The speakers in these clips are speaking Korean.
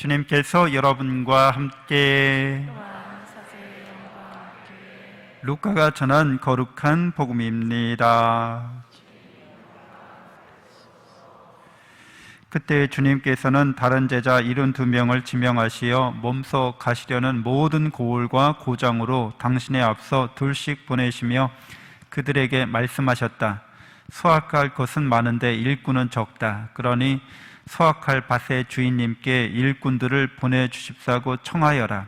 주님께서 여러분과 함께 루카가 전한 거룩한 복음입니다. 그때 주님께서는 다른 제자 72명을 지명하시어 몸소 가시려는 모든 고을과 고장으로 당신의 앞서 둘씩 보내시며 그들에게 말씀하셨다. 수확할 것은 많은데 일꾼은 적다. 그러니 수확할 밭의 주인님께 일꾼들을 보내주십사고 청하여라.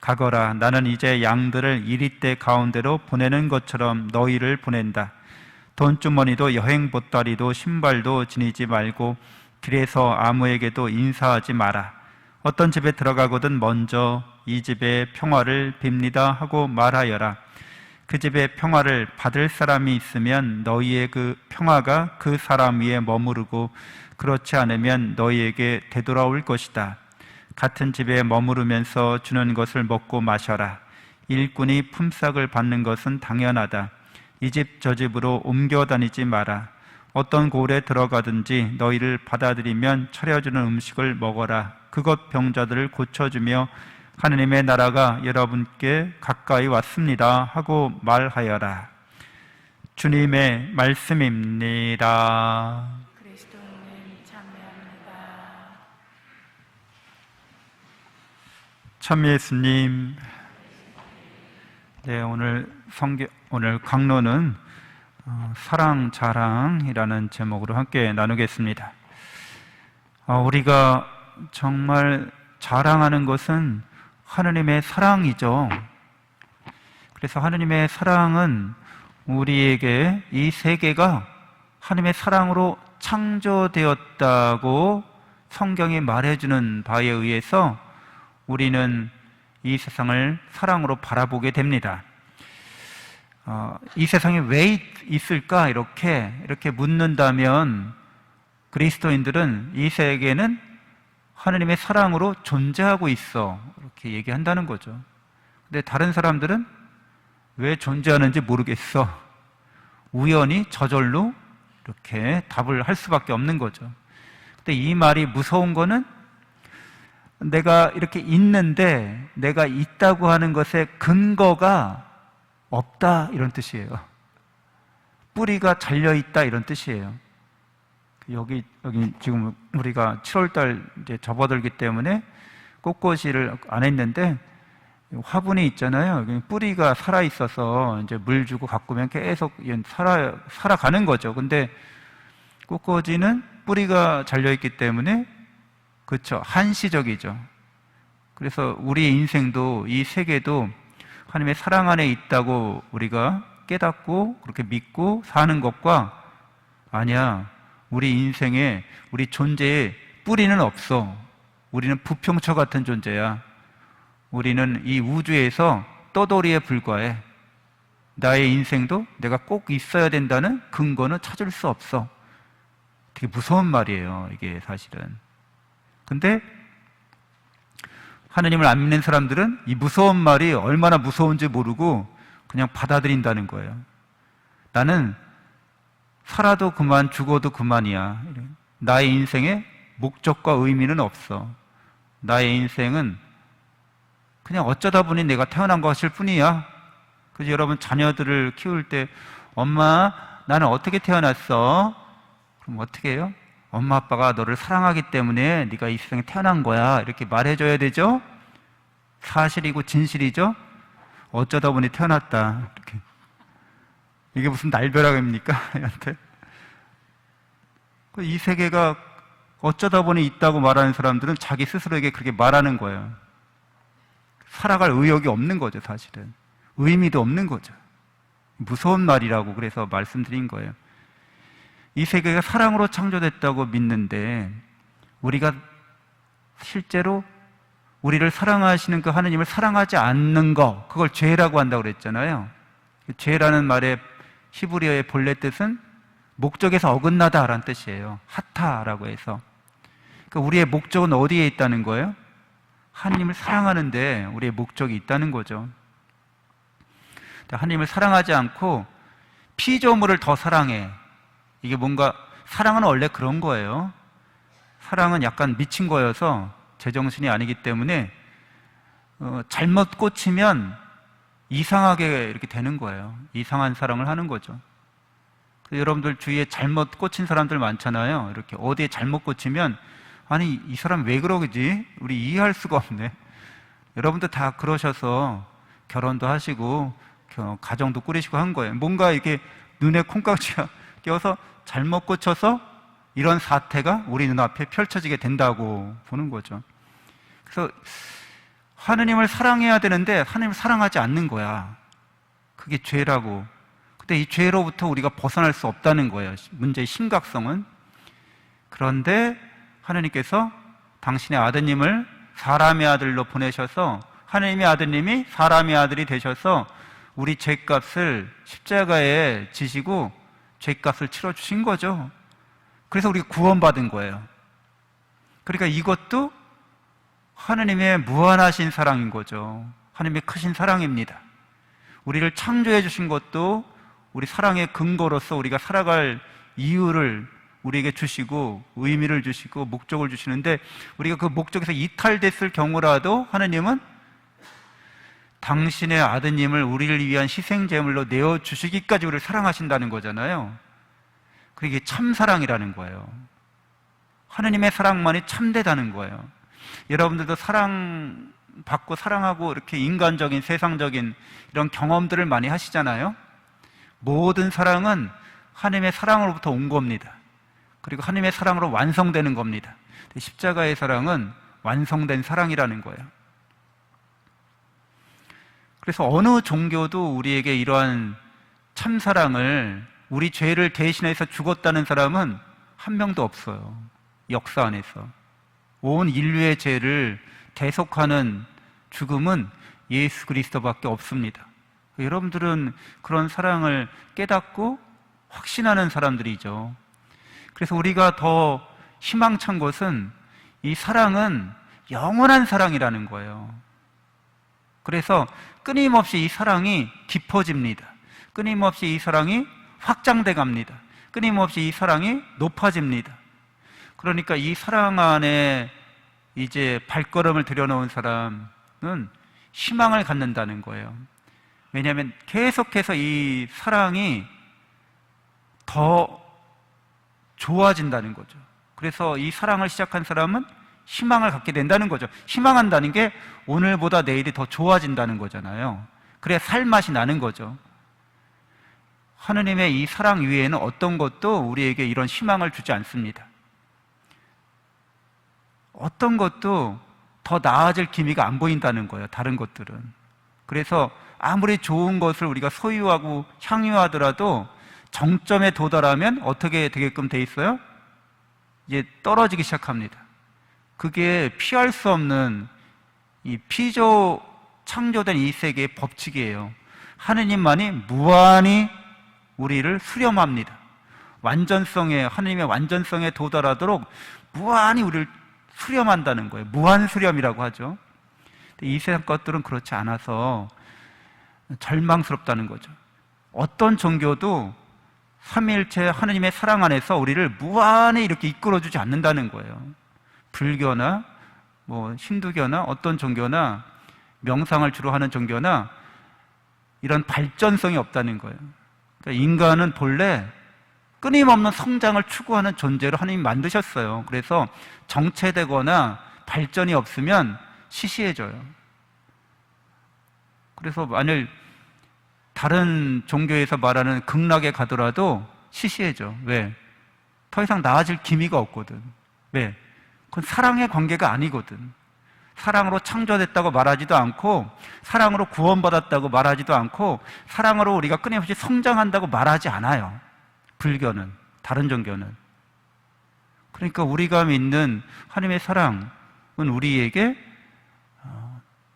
가거라. 나는 이제 양들을 이리떼 가운데로 보내는 것처럼 너희를 보낸다. 돈주머니도 여행 보따리도 신발도 지니지 말고 길에서 아무에게도 인사하지 마라. 어떤 집에 들어가거든 먼저 이 집에 평화를 빕니다 하고 말하여라. 그 집에 평화를 받을 사람이 있으면 너희의 그 평화가 그 사람 위에 머무르고 그렇지 않으면 너희에게 되돌아올 것이다. 같은 집에 머무르면서 주는 것을 먹고 마셔라. 일꾼이 품삯을 받는 것은 당연하다. 이 집 저 집으로 옮겨 다니지 마라. 어떤 고을에 들어가든지 너희를 받아들이면 차려주는 음식을 먹어라. 그것 병자들을 고쳐주며 하느님의 나라가 여러분께 가까이 왔습니다 하고 말하여라. 주님의 말씀입니다. 그리스도님 참여합니다. 참 예수님, 네, 오늘 강론은 사랑 자랑이라는 제목으로 함께 나누겠습니다. 우리가 정말 자랑하는 것은 하느님의 사랑이죠. 그래서 하느님의 사랑은 우리에게 이 세계가 하느님의 사랑으로 창조되었다고 성경이 말해주는 바에 의해서 우리는 이 세상을 사랑으로 바라보게 됩니다. 이 세상에 왜 있을까? 이렇게 묻는다면 그리스도인들은 이 세계는 하느님의 사랑으로 존재하고 있어 이렇게 얘기한다는 거죠. 근데 다른 사람들은 왜 존재하는지 모르겠어. 우연히 저절로 이렇게 답을 할 수밖에 없는 거죠. 근데 이 말이 무서운 거는 내가 이렇게 있는데 내가 있다고 하는 것에 근거가 없다 이런 뜻이에요. 뿌리가 잘려있다 이런 뜻이에요. 여기 지금 우리가 7월달 이제 접어들기 때문에 꽃꽂이를 안 했는데 화분이 있잖아요. 뿌리가 살아있어서 이제 물 주고 가꾸면 계속 살아가는 거죠. 근데 꽃꽂이는 뿌리가 잘려있기 때문에 그렇죠. 한시적이죠. 그래서 우리 인생도 이 세계도 하나님의 사랑 안에 있다고 우리가 깨닫고 그렇게 믿고 사는 것과 아니야. 우리 인생에 우리 존재에 뿌리는 없어. 우리는 부평초 같은 존재야. 우리는 이 우주에서 떠돌이에 불과해. 나의 인생도 내가 꼭 있어야 된다는 근거는 찾을 수 없어. 되게 무서운 말이에요. 이게 사실은. 근데 하느님을 안 믿는 사람들은 이 무서운 말이 얼마나 무서운지 모르고 그냥 받아들인다는 거예요. 나는 살아도 그만, 죽어도 그만이야. 나의 인생에 목적과 의미는 없어. 나의 인생은 그냥 어쩌다 보니 내가 태어난 것일 뿐이야. 그래서 여러분 자녀들을 키울 때 엄마, 나는 어떻게 태어났어? 그럼 어떻게 해요? 엄마 아빠가 너를 사랑하기 때문에 네가 이 세상에 태어난 거야 이렇게 말해줘야 되죠. 사실이고 진실이죠. 어쩌다 보니 태어났다 이렇게. 이게 무슨 날벼락입니까? 얘한테. 이 세계가 어쩌다 보니 있다고 말하는 사람들은 자기 스스로에게 그렇게 말하는 거예요. 살아갈 의욕이 없는 거죠. 사실은 의미도 없는 거죠. 무서운 말이라고 그래서 말씀드린 거예요. 이 세계가 사랑으로 창조됐다고 믿는데 우리가 실제로 우리를 사랑하시는 그 하느님을 사랑하지 않는 거, 그걸 죄라고 한다고 그랬잖아요. 죄라는 말의 히브리어의 본래 뜻은 목적에서 어긋나다라는 뜻이에요. 하타라고 해서. 그러니까 우리의 목적은 어디에 있다는 거예요? 하느님을 사랑하는데 우리의 목적이 있다는 거죠. 하느님을 사랑하지 않고 피조물을 더 사랑해. 이게 뭔가 사랑은 원래 그런 거예요. 사랑은 약간 미친 거여서 제정신이 아니기 때문에 잘못 꽂히면 이상하게 이렇게 되는 거예요. 이상한 사랑을 하는 거죠. 여러분들 주위에 잘못 꽂힌 사람들 많잖아요. 이렇게 어디에 잘못 꽂히면 아니 이 사람 왜 그러지? 우리 이해할 수가 없네. 여러분들 다 그러셔서 결혼도 하시고 가정도 꾸리시고 한 거예요. 뭔가 이렇게 눈에 콩깍지가 껴서 잘못 꽂혀서 이런 사태가 우리 눈앞에 펼쳐지게 된다고 보는 거죠. 그래서 하느님을 사랑해야 되는데 하느님을 사랑하지 않는 거야. 그게 죄라고. 근데 이 죄로부터 우리가 벗어날 수 없다는 거예요. 문제의 심각성은. 그런데 하느님께서 당신의 아드님을 사람의 아들로 보내셔서 하느님의 아드님이 사람의 아들이 되셔서 우리 죄값을 십자가에 지시고 죄값을 치러주신 거죠. 그래서 우리가 구원받은 거예요. 그러니까 이것도 하느님의 무한하신 사랑인 거죠. 하느님의 크신 사랑입니다. 우리를 창조해 주신 것도 우리 사랑의 근거로서 우리가 살아갈 이유를 우리에게 주시고 의미를 주시고 목적을 주시는데 우리가 그 목적에서 이탈됐을 경우라도 하느님은 당신의 아드님을 우리를 위한 희생제물로 내어주시기까지 우리를 사랑하신다는 거잖아요. 그게 참 사랑이라는 거예요. 하느님의 사랑만이 참되다는 거예요. 여러분들도 사랑받고 사랑하고 이렇게 인간적인 세상적인 이런 경험들을 많이 하시잖아요. 모든 사랑은 하느님의 사랑으로부터 온 겁니다. 그리고 하느님의 사랑으로 완성되는 겁니다. 십자가의 사랑은 완성된 사랑이라는 거예요. 그래서 어느 종교도 우리에게 이러한 참사랑을, 우리 죄를 대신해서 죽었다는 사람은 한 명도 없어요. 역사 안에서. 온 인류의 죄를 대속하는 죽음은 예수 그리스도밖에 없습니다. 여러분들은 그런 사랑을 깨닫고 확신하는 사람들이죠. 그래서 우리가 더 희망찬 것은 이 사랑은 영원한 사랑이라는 거예요. 그래서 끊임없이 이 사랑이 깊어집니다. 끊임없이 이 사랑이 확장돼 갑니다. 끊임없이 이 사랑이 높아집니다. 그러니까 이 사랑 안에 이제 발걸음을 들여놓은 사람은 희망을 갖는다는 거예요. 왜냐하면 계속해서 이 사랑이 더 좋아진다는 거죠. 그래서 이 사랑을 시작한 사람은 희망을 갖게 된다는 거죠. 희망한다는 게 오늘보다 내일이 더 좋아진다는 거잖아요. 그래야 살맛이 나는 거죠. 하느님의 이 사랑 위에는 어떤 것도 우리에게 이런 희망을 주지 않습니다. 어떤 것도 더 나아질 기미가 안 보인다는 거예요. 다른 것들은. 그래서 아무리 좋은 것을 우리가 소유하고 향유하더라도 정점에 도달하면 어떻게 되게끔 돼 있어요? 이제 떨어지기 시작합니다. 그게 피할 수 없는 이 창조된 이 세계의 법칙이에요. 하느님만이 무한히 우리를 수렴합니다. 하느님의 완전성에 도달하도록 무한히 우리를 수렴한다는 거예요. 무한 수렴이라고 하죠. 이 세상 것들은 그렇지 않아서 절망스럽다는 거죠. 어떤 종교도 삼위일체 하느님의 사랑 안에서 우리를 무한히 이렇게 이끌어주지 않는다는 거예요. 불교나 힌두교나 어떤 종교나 명상을 주로 하는 종교나 이런 발전성이 없다는 거예요. 그러니까 인간은 본래 끊임없는 성장을 추구하는 존재로 하나님이 만드셨어요. 그래서 정체되거나 발전이 없으면 시시해져요. 그래서 만일 다른 종교에서 말하는 극락에 가더라도 시시해져. 왜? 더 이상 나아질 기미가 없거든. 왜? 그건 사랑의 관계가 아니거든. 사랑으로 창조됐다고 말하지도 않고, 사랑으로 구원받았다고 말하지도 않고, 사랑으로 우리가 끊임없이 성장한다고 말하지 않아요. 불교는, 다른 종교는. 그러니까 우리가 믿는 하나님의 사랑은 우리에게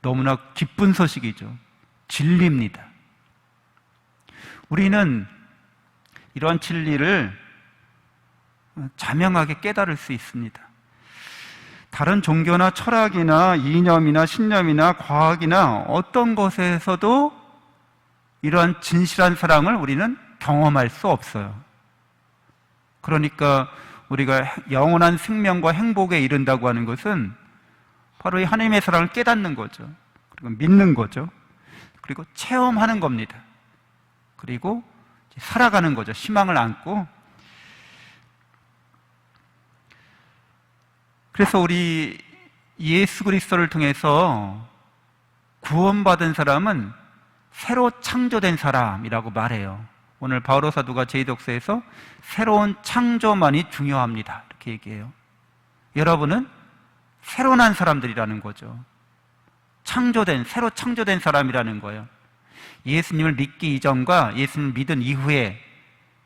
너무나 기쁜 소식이죠. 진리입니다. 우리는 이러한 진리를 자명하게 깨달을 수 있습니다. 다른 종교나 철학이나 이념이나 신념이나 과학이나 어떤 것에서도 이러한 진실한 사랑을 우리는 경험할 수 없어요. 그러니까 우리가 영원한 생명과 행복에 이른다고 하는 것은 바로 이 하나님의 사랑을 깨닫는 거죠. 그리고 믿는 거죠. 그리고 체험하는 겁니다. 그리고 살아가는 거죠. 희망을 안고. 그래서 우리 예수 그리스도를 통해서 구원받은 사람은 새로 창조된 사람이라고 말해요. 오늘 바오로 사도가 제2독서에서 새로운 창조만이 중요합니다, 이렇게 얘기해요. 여러분은 새로 난 사람들이라는 거죠. 새로 창조된 사람이라는 거예요. 예수님을 믿기 이전과 예수님을 믿은 이후에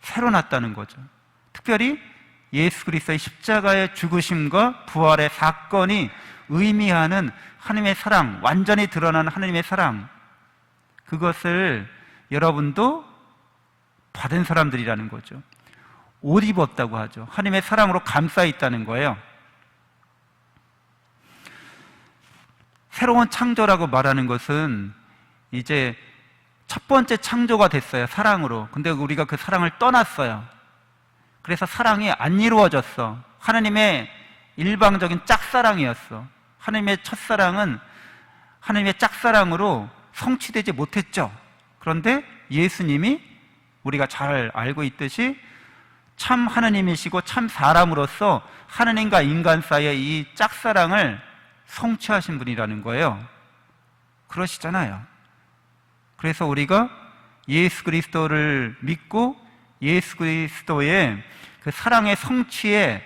새로 났다는 거죠. 특별히 예수 그리스도의 십자가의 죽으심과 부활의 사건이 의미하는 하나님의 사랑, 완전히 드러난 하나님의 사랑, 그것을 여러분도 받은 사람들이라는 거죠. 옷 입었다고 하죠. 하나님의 사랑으로 감싸 있다는 거예요. 새로운 창조라고 말하는 것은 이제 첫 번째 창조가 됐어요. 사랑으로. 근데 우리가 그 사랑을 떠났어요. 그래서 사랑이 안 이루어졌어. 하나님의 일방적인 짝사랑이었어. 하나님의 첫사랑은 하나님의 짝사랑으로 성취되지 못했죠. 그런데 예수님이 우리가 잘 알고 있듯이 참 하나님이시고 참 사람으로서 하나님과 인간 사이의 이 짝사랑을 성취하신 분이라는 거예요. 그러시잖아요. 그래서 우리가 예수 그리스도를 믿고 예수 그리스도의 그 사랑의 성취에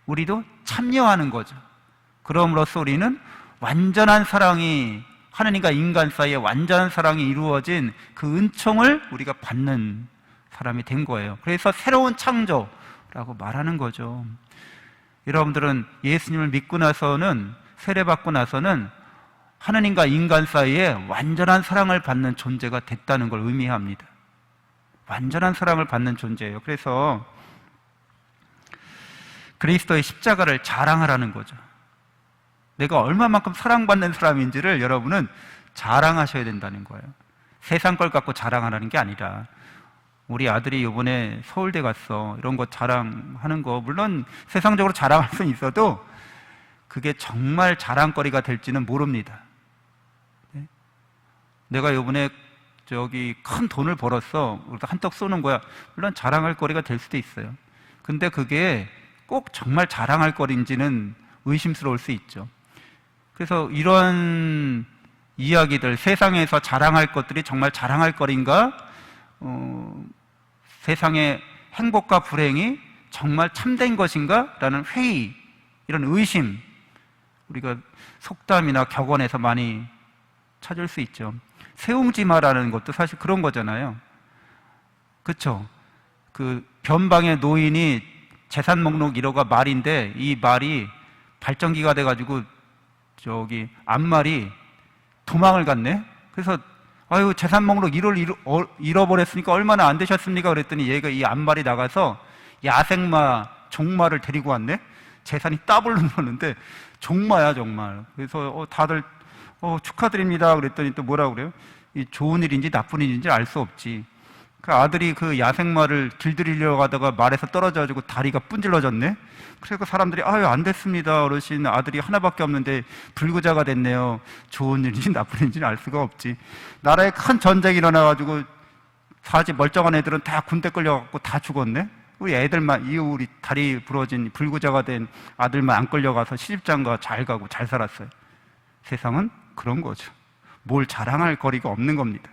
우리도 참여하는 거죠. 그럼으로써 우리는 완전한 사랑이, 하나님과 인간 사이에 완전한 사랑이 이루어진 그 은총을 우리가 받는 사람이 된 거예요. 그래서 새로운 창조라고 말하는 거죠. 여러분들은 예수님을 믿고 나서는, 세례받고 나서는 하나님과 인간 사이에 완전한 사랑을 받는 존재가 됐다는 걸 의미합니다. 완전한 사랑을 받는 존재예요. 그래서 그리스도의 십자가를 자랑하라는 거죠. 내가 얼마만큼 사랑받는 사람인지를 여러분은 자랑하셔야 된다는 거예요. 세상 걸 갖고 자랑하라는 게 아니라, 우리 아들이 이번에 서울대 갔어, 이런 거 자랑하는 거, 물론 세상적으로 자랑할 수는 있어도 그게 정말 자랑거리가 될지는 모릅니다. 네? 내가 이번에 큰 돈을 벌었어, 한턱 쏘는 거야. 물론 자랑할 거리가 될 수도 있어요. 근데 그게 꼭 정말 자랑할 거리인지는 의심스러울 수 있죠. 그래서 이런 이야기들, 세상에서 자랑할 것들이 정말 자랑할 거리인가, 세상의 행복과 불행이 정말 참된 것인가 라는 회의, 이런 의심, 우리가 속담이나 격언에서 많이 찾을 수 있죠. 세웅지마라는 것도 사실 그런 거잖아요. 그렇죠? 그 변방의 노인이 재산 목록 1호가 말인데, 이 말이 발전기가 돼가지고 앞말이 도망을 갔네. 그래서 아유, 재산 목록 1호를 잃어버렸으니까 얼마나 안 되셨습니까? 그랬더니 얘가 이 앞말이 나가서 야생마, 종마를 데리고 왔네. 재산이 더블로 늘었는데 종마야, 정말. 그래서 다들 축하드립니다. 그랬더니 또 뭐라 그래요? 이 좋은 일인지 나쁜 일인지 알 수 없지. 그 아들이 그 야생마를 길들이려고 하다가 말에서 떨어져가지고 다리가 분질러졌네. 그래서 사람들이 아유, 안 됐습니다, 어르신. 아들이 하나밖에 없는데 불구자가 됐네요. 좋은 일인지 나쁜 일인지는 알 수가 없지. 나라에 큰 전쟁이 일어나가지고 사지 멀쩡한 애들은 다 군대 끌려갖고 다 죽었네. 우리 애들만, 우리 다리 부러진 불구자가 된 아들만 안 끌려가서 시집장가 잘 가고 잘 살았어요. 세상은 그런 거죠. 뭘 자랑할 거리가 없는 겁니다.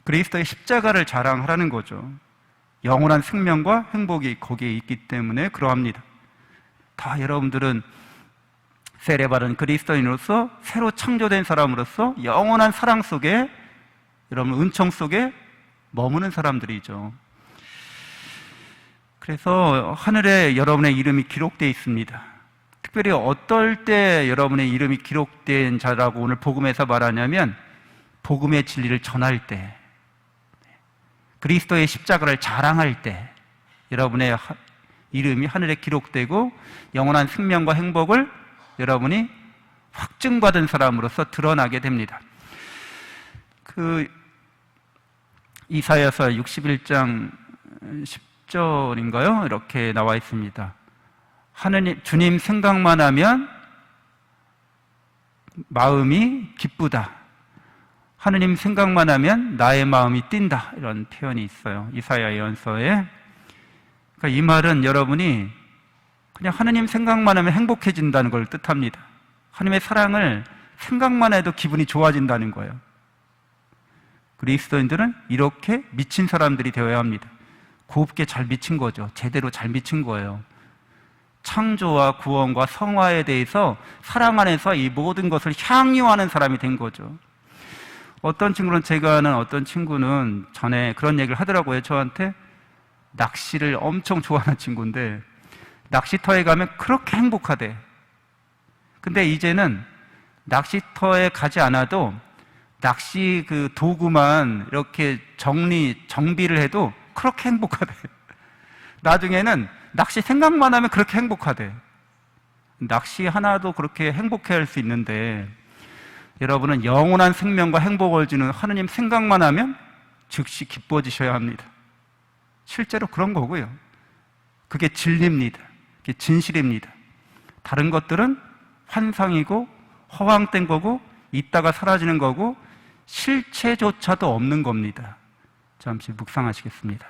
그리스도의 십자가를 자랑하라는 거죠. 영원한 생명과 행복이 거기에 있기 때문에 그러합니다. 다 여러분들은 세례받은 그리스도인으로서, 새로 창조된 사람으로서 영원한 사랑 속에, 여러분 은총 속에 머무는 사람들이죠. 그래서 하늘에 여러분의 이름이 기록되어 있습니다. 특별히 어떨 때 여러분의 이름이 기록된 자라고 오늘 복음에서 말하냐면, 복음의 진리를 전할 때, 그리스도의 십자가를 자랑할 때 여러분의 이름이 하늘에 기록되고 영원한 생명과 행복을 여러분이 확증받은 사람으로서 드러나게 됩니다. 그 이사야서 61장 10절인가요? 이렇게 나와 있습니다. 하느님, 주님 생각만 하면 마음이 기쁘다. 하느님 생각만 하면 나의 마음이 뛴다. 이런 표현이 있어요. 이사야 예언서에. 그러니까 이 말은 여러분이 그냥 하느님 생각만 하면 행복해진다는 걸 뜻합니다. 하느님의 사랑을 생각만 해도 기분이 좋아진다는 거예요. 그리스도인들은 이렇게 미친 사람들이 되어야 합니다. 곱게 잘 미친 거죠. 제대로 잘 미친 거예요. 창조와 구원과 성화에 대해서 사랑 안에서 이 모든 것을 향유하는 사람이 된 거죠. 어떤 친구는, 제가 아는 어떤 친구는 전에 그런 얘기를 하더라고요. 저한테. 낚시를 엄청 좋아하는 친구인데 낚시터에 가면 그렇게 행복하대. 근데 이제는 낚시터에 가지 않아도 낚시 그 도구만 이렇게 정비를 해도 그렇게 행복하대. 나중에는 낚시 생각만 하면 그렇게 행복하대. 낚시 하나도 그렇게 행복해 할 수 있는데 여러분은 영원한 생명과 행복을 주는 하느님 생각만 하면 즉시 기뻐지셔야 합니다. 실제로 그런 거고요. 그게 진리입니다. 그게 진실입니다. 다른 것들은 환상이고 허황된 거고 있다가 사라지는 거고 실체조차도 없는 겁니다. 잠시 묵상하시겠습니다.